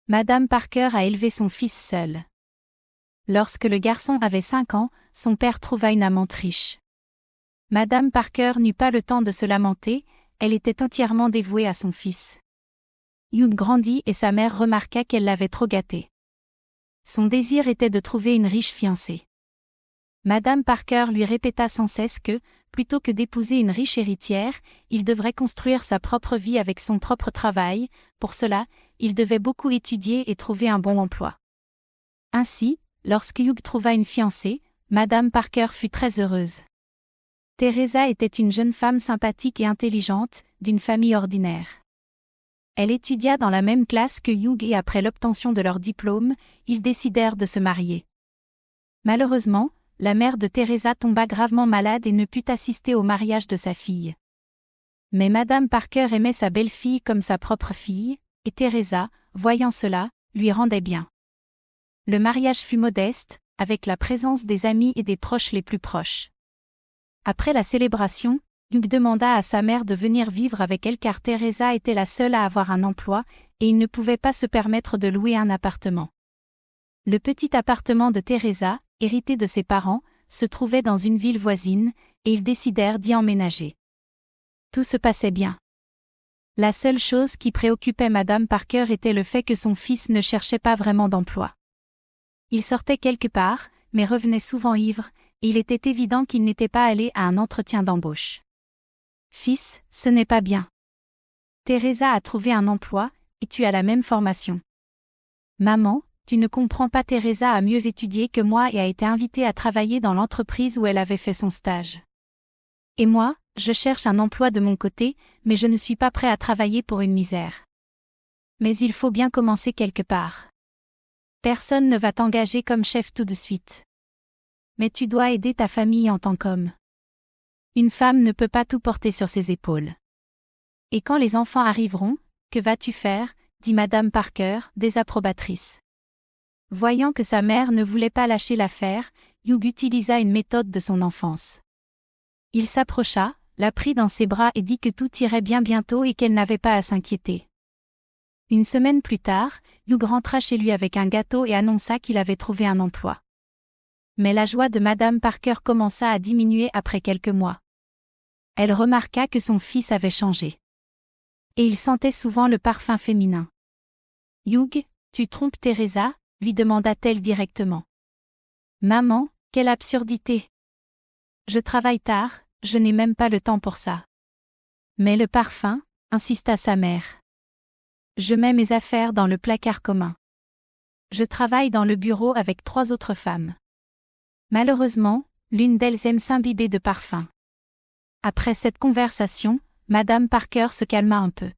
Madame Parker a élevé son fils seule. Lorsque le garçon avait 5 ans, son père trouva une amante riche. Madame Parker n'eut pas le temps de se lamenter, elle était entièrement dévouée à son fils. Hugh grandit et sa mère remarqua qu'elle l'avait trop gâté. Son désir était de trouver une riche fiancée. Madame Parker lui répéta sans cesse que, plutôt que d'épouser une riche héritière, il devrait construire sa propre vie avec son propre travail. Pour cela, il devait beaucoup étudier et trouver un bon emploi. Ainsi, lorsque Hugh trouva une fiancée, Madame Parker fut très heureuse. Teresa était une jeune femme sympathique et intelligente, d'une famille ordinaire. Elle étudia dans la même classe que Hugh et après l'obtention de leur diplôme, ils décidèrent de se marier. Malheureusement, la mère de Teresa tomba gravement malade et ne put assister au mariage de sa fille. Mais Madame Parker aimait sa belle-fille comme sa propre fille, et Teresa, voyant cela, lui rendait bien. Le mariage fut modeste, avec la présence des amis et des proches les plus proches. Après la célébration, Hugh demanda à sa mère de venir vivre avec elle car Teresa était la seule à avoir un emploi, et il ne pouvait pas se permettre de louer un appartement. Le petit appartement de Teresa, hérité de ses parents, se trouvait dans une ville voisine, et ils décidèrent d'y emménager. Tout se passait bien. La seule chose qui préoccupait Madame Parker était le fait que son fils ne cherchait pas vraiment d'emploi. Il sortait quelque part, mais revenait souvent ivre, et il était évident qu'il n'était pas allé à un entretien d'embauche. « Fils, ce n'est pas bien. Teresa a trouvé un emploi, et tu as la même formation. »« Maman, tu ne comprends pas, Teresa a mieux étudié que moi et a été invitée à travailler dans l'entreprise où elle avait fait son stage. Et moi, je cherche un emploi de mon côté, mais je ne suis pas prêt à travailler pour une misère. Mais il faut bien commencer quelque part. Personne ne va t'engager comme chef tout de suite. Mais tu dois aider ta famille en tant qu'homme. Une femme ne peut pas tout porter sur ses épaules. Et quand les enfants arriveront, que vas-tu faire, dit Madame Parker, désapprobatrice. Voyant que sa mère ne voulait pas lâcher l'affaire, Hugh utilisa une méthode de son enfance. Il s'approcha, la prit dans ses bras et dit que tout irait bien bientôt et qu'elle n'avait pas à s'inquiéter. Une semaine plus tard, Hugh rentra chez lui avec un gâteau et annonça qu'il avait trouvé un emploi. Mais la joie de Madame Parker commença à diminuer après quelques mois. Elle remarqua que son fils avait changé. Et il sentait souvent le parfum féminin. « Hugh, tu trompes Teresa ?» lui demanda-t-elle directement. « Maman, quelle absurdité ! Je travaille tard, je n'ai même pas le temps pour ça. » « Mais le parfum ?» insista sa mère. « Je mets mes affaires dans le placard commun. Je travaille dans le bureau avec 3 autres femmes. Malheureusement, l'une d'elles aime s'imbiber de parfum. » Après cette conversation, Madame Parker se calma un peu.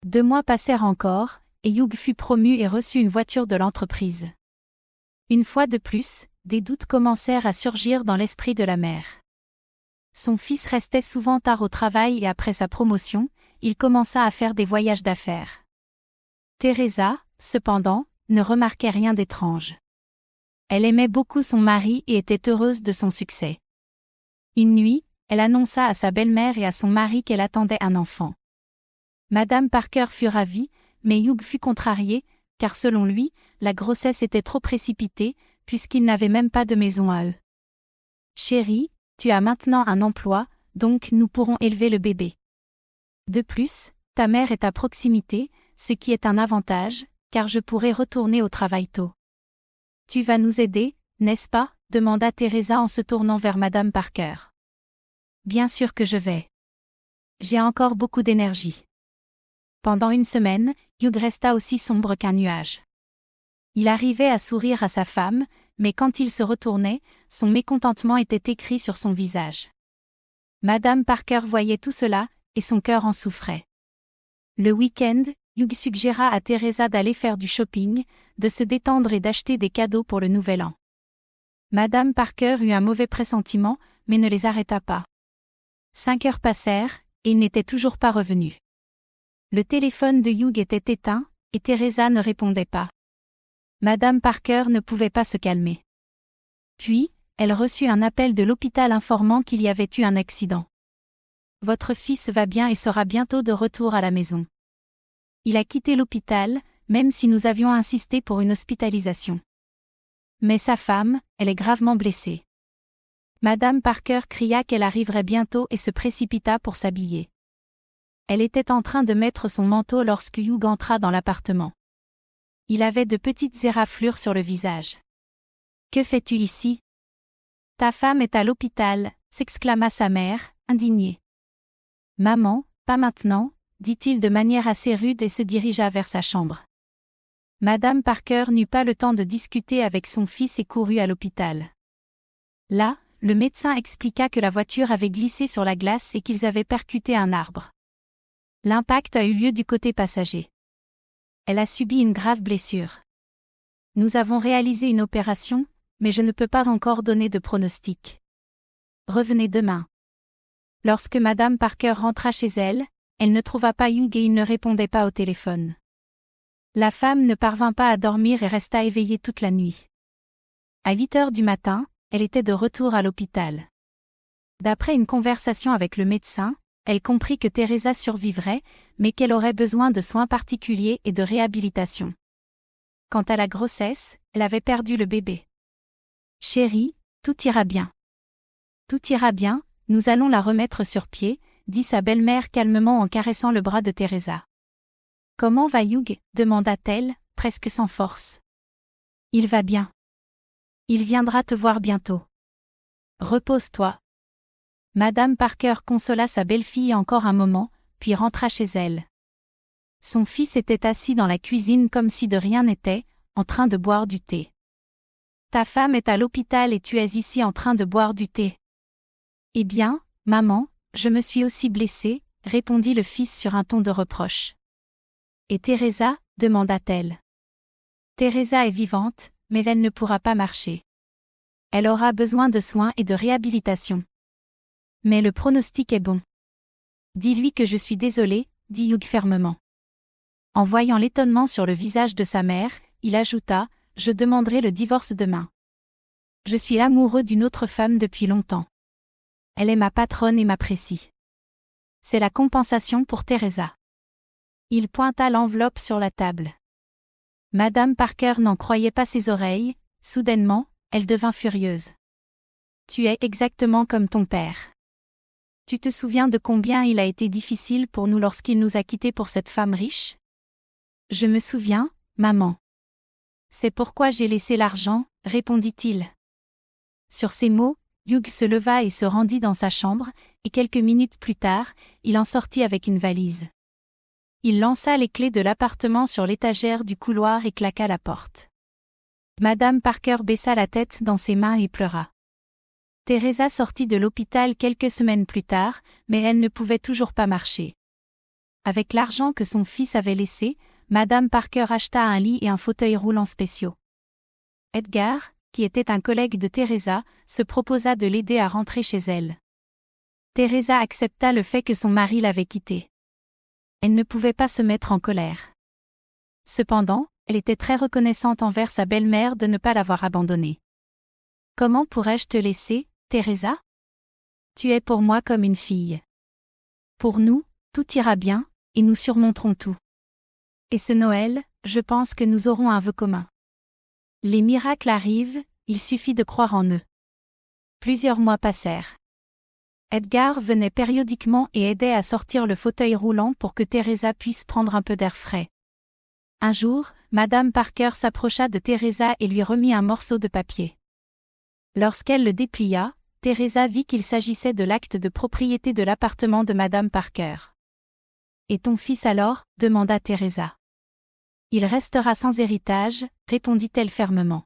2 mois passèrent encore, et Hugh fut promu et reçut une voiture de l'entreprise. Une fois de plus, des doutes commencèrent à surgir dans l'esprit de la mère. Son fils restait souvent tard au travail et après sa promotion, il commença à faire des voyages d'affaires. Teresa, cependant, ne remarquait rien d'étrange. Elle aimait beaucoup son mari et était heureuse de son succès. Une nuit, elle annonça à sa belle-mère et à son mari qu'elle attendait un enfant. Madame Parker fut ravie, mais Hugh fut contrarié, car selon lui, la grossesse était trop précipitée, puisqu'il n'avait même pas de maison à eux. « Chérie, tu as maintenant un emploi, donc nous pourrons élever le bébé. De plus, ta mère est à proximité, ce qui est un avantage, car je pourrai retourner au travail tôt. Tu vas nous aider, n'est-ce pas ?» demanda Teresa en se tournant vers Madame Parker. « Bien sûr que je vais. J'ai encore beaucoup d'énergie. » Pendant une semaine, Hugh resta aussi sombre qu'un nuage. Il arrivait à sourire à sa femme, mais quand il se retournait, son mécontentement était écrit sur son visage. Madame Parker voyait tout cela, et son cœur en souffrait. Le week-end, Hugh suggéra à Teresa d'aller faire du shopping, de se détendre et d'acheter des cadeaux pour le nouvel an. Madame Parker eut un mauvais pressentiment, mais ne les arrêta pas. 5 heures passèrent, et il n'était toujours pas revenu. Le téléphone de Hugh était éteint, et Teresa ne répondait pas. Madame Parker ne pouvait pas se calmer. Puis, elle reçut un appel de l'hôpital informant qu'il y avait eu un accident. « Votre fils va bien et sera bientôt de retour à la maison. Il a quitté l'hôpital, même si nous avions insisté pour une hospitalisation. Mais sa femme, elle est gravement blessée. Madame Parker cria qu'elle arriverait bientôt et se précipita pour s'habiller. Elle était en train de mettre son manteau lorsque Hugh entra dans l'appartement. Il avait de petites éraflures sur le visage. « Que fais-tu ici ? » « Ta femme est à l'hôpital, » s'exclama sa mère, indignée. « Maman, pas maintenant, » dit-il de manière assez rude et se dirigea vers sa chambre. Madame Parker n'eut pas le temps de discuter avec son fils et courut à l'hôpital. Là, le médecin expliqua que la voiture avait glissé sur la glace et qu'ils avaient percuté un arbre. L'impact a eu lieu du côté passager. Elle a subi une grave blessure. Nous avons réalisé une opération, mais je ne peux pas encore donner de pronostic. Revenez demain. Lorsque Madame Parker rentra chez elle, elle ne trouva pas Hugh et il ne répondait pas au téléphone. La femme ne parvint pas à dormir et resta éveillée toute la nuit. À 8 heures du matin, elle était de retour à l'hôpital. D'après une conversation avec le médecin, elle comprit que Teresa survivrait, mais qu'elle aurait besoin de soins particuliers et de réhabilitation. Quant à la grossesse, elle avait perdu le bébé. « Chérie, tout ira bien. Tout ira bien, nous allons la remettre sur pied, » dit sa belle-mère calmement en caressant le bras de Teresa. « Comment va Hugh ? » demanda-t-elle, presque sans force. « Il va bien. Il viendra te voir bientôt. Repose-toi. » Madame Parker consola sa belle-fille encore un moment, puis rentra chez elle. Son fils était assis dans la cuisine comme si de rien n'était, en train de boire du thé. « Ta femme est à l'hôpital et tu es ici en train de boire du thé. »« Eh bien, maman, je me suis aussi blessée, » répondit le fils sur un ton de reproche. « Et Teresa ? » demanda-t-elle. « Teresa est vivante, mais elle ne pourra pas marcher. Elle aura besoin de soins et de réhabilitation. Mais le pronostic est bon. Dis-lui que je suis désolé, » dit Hugh fermement. En voyant l'étonnement sur le visage de sa mère, il ajouta, « Je demanderai le divorce demain. Je suis amoureux d'une autre femme depuis longtemps. Elle est ma patronne et m'apprécie. C'est la compensation pour Teresa. » Il pointa l'enveloppe sur la table. Madame Parker n'en croyait pas ses oreilles, soudainement, elle devint furieuse. « Tu es exactement comme ton père. Tu te souviens de combien il a été difficile pour nous lorsqu'il nous a quittés pour cette femme riche ? » « Je me souviens, maman. C'est pourquoi j'ai laissé l'argent, » répondit-il. Sur ces mots, Hugh se leva et se rendit dans sa chambre, et quelques minutes plus tard, il en sortit avec une valise. Il lança les clés de l'appartement sur l'étagère du couloir et claqua la porte. Madame Parker baissa la tête dans ses mains et pleura. Teresa sortit de l'hôpital quelques semaines plus tard, mais elle ne pouvait toujours pas marcher. Avec l'argent que son fils avait laissé, Madame Parker acheta un lit et un fauteuil roulant spéciaux. Edgar, qui était un collègue de Teresa, se proposa de l'aider à rentrer chez elle. Teresa accepta le fait que son mari l'avait quittée. Elle ne pouvait pas se mettre en colère. Cependant, elle était très reconnaissante envers sa belle-mère de ne pas l'avoir abandonnée. « Comment pourrais-je te laisser, Teresa ? Tu es pour moi comme une fille. Pour nous, tout ira bien, et nous surmonterons tout. Et ce Noël, je pense que nous aurons un vœu commun. Les miracles arrivent, il suffit de croire en eux. » Plusieurs mois passèrent. Edgar venait périodiquement et aidait à sortir le fauteuil roulant pour que Teresa puisse prendre un peu d'air frais. Un jour, Madame Parker s'approcha de Teresa et lui remit un morceau de papier. Lorsqu'elle le déplia, Teresa vit qu'il s'agissait de l'acte de propriété de l'appartement de Madame Parker. « Et ton fils alors ? » demanda Teresa. « Il restera sans héritage, » répondit-elle fermement.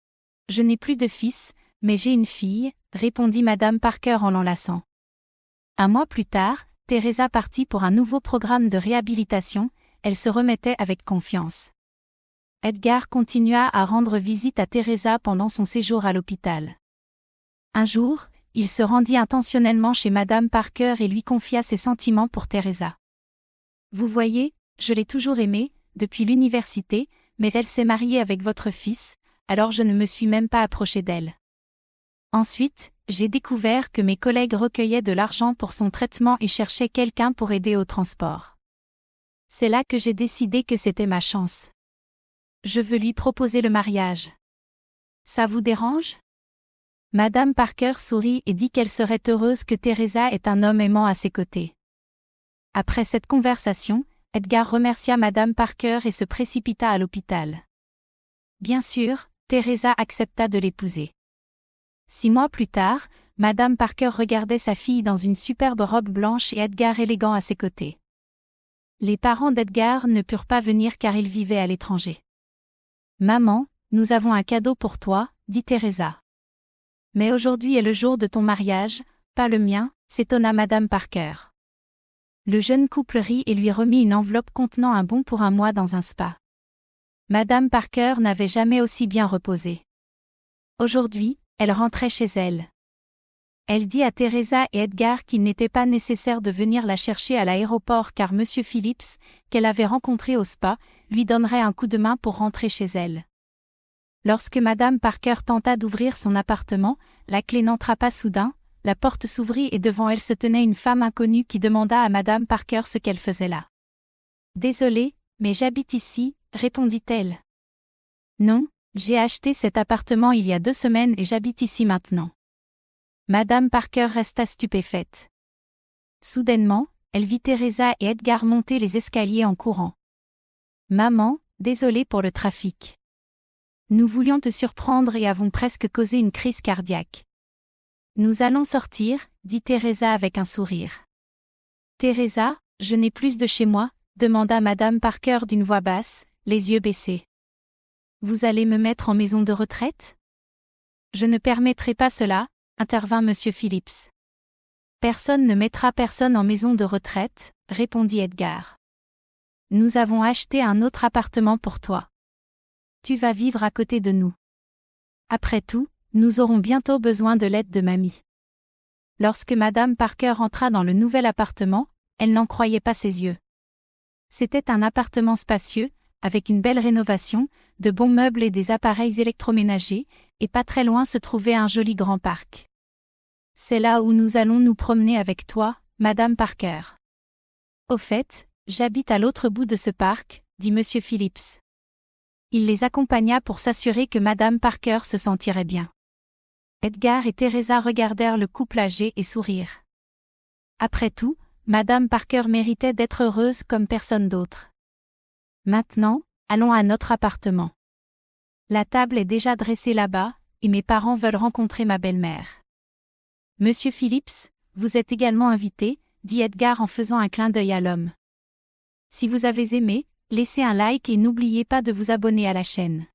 « Je n'ai plus de fils, mais j'ai une fille, » répondit Madame Parker en l'enlaçant. Un mois plus tard, Teresa partit pour un nouveau programme de réhabilitation, elle se remettait avec confiance. Edgar continua à rendre visite à Teresa pendant son séjour à l'hôpital. Un jour, il se rendit intentionnellement chez Madame Parker et lui confia ses sentiments pour Teresa. « Vous voyez, je l'ai toujours aimée, depuis l'université, mais elle s'est mariée avec votre fils, alors je ne me suis même pas approchée d'elle. Ensuite, j'ai découvert que mes collègues recueillaient de l'argent pour son traitement et cherchaient quelqu'un pour aider au transport. C'est là que j'ai décidé que c'était ma chance. je veux lui proposer le mariage. Ça vous dérange? Madame Parker sourit et dit qu'elle serait heureuse que Teresa ait un homme aimant à ses côtés. Après cette conversation, Edgar remercia Madame Parker et se précipita à l'hôpital. Bien sûr, Teresa accepta de l'épouser. 6 mois plus tard, Madame Parker regardait sa fille dans une superbe robe blanche et Edgar élégant à ses côtés. Les parents d'Edgar ne purent pas venir car ils vivaient à l'étranger. « Maman, nous avons un cadeau pour toi, dit Teresa. Mais aujourd'hui est le jour de ton mariage, pas le mien, s'étonna Madame Parker. Le jeune couple rit et lui remit une enveloppe contenant un bon pour un mois dans un spa. Madame Parker n'avait jamais aussi bien reposé. Aujourd'hui, elle rentrait chez elle. Elle dit à Teresa et Edgar qu'il n'était pas nécessaire de venir la chercher à l'aéroport car M. Phillips, qu'elle avait rencontré au spa, lui donnerait un coup de main pour rentrer chez elle. Lorsque Madame Parker tenta d'ouvrir son appartement, la clé n'entra pas soudain, la porte s'ouvrit et devant elle se tenait une femme inconnue qui demanda à Madame Parker ce qu'elle faisait là. « Désolée, mais j'habite ici », répondit-elle. « Non, j'ai acheté cet appartement il y a 2 semaines et j'habite ici maintenant. » Madame Parker resta stupéfaite. Soudainement, elle vit Teresa et Edgar monter les escaliers en courant. « Maman, désolée pour le trafic. Nous voulions te surprendre et avons presque causé une crise cardiaque. »« Nous allons sortir, dit Teresa avec un sourire. »« Teresa, je n'ai plus de chez moi ?» demanda Madame Parker d'une voix basse, les yeux baissés. « Vous allez me mettre en maison de retraite ? » ?»« Je ne permettrai pas cela, » intervint M. Phillips. « Personne ne mettra personne en maison de retraite, » répondit Edgar. « Nous avons acheté un autre appartement pour toi. Tu vas vivre à côté de nous. Après tout, nous aurons bientôt besoin de l'aide de mamie. » Lorsque Madame Parker entra dans le nouvel appartement, elle n'en croyait pas ses yeux. C'était un appartement spacieux, avec une belle rénovation, de bons meubles et des appareils électroménagers, et pas très loin se trouvait un joli grand parc. « C'est là où nous allons nous promener avec toi, Madame Parker. »« Au fait, j'habite à l'autre bout de ce parc, » dit M. Phillips. Il les accompagna pour s'assurer que Madame Parker se sentirait bien. Edgar et Teresa regardèrent le couple âgé et sourirent. Après tout, Madame Parker méritait d'être heureuse comme personne d'autre. Maintenant, allons à notre appartement. La table est déjà dressée là-bas, et mes parents veulent rencontrer ma belle-mère. Monsieur Phillips, vous êtes également invité, dit Edgar en faisant un clin d'œil à l'homme. Si vous avez aimé, laissez un like et n'oubliez pas de vous abonner à la chaîne.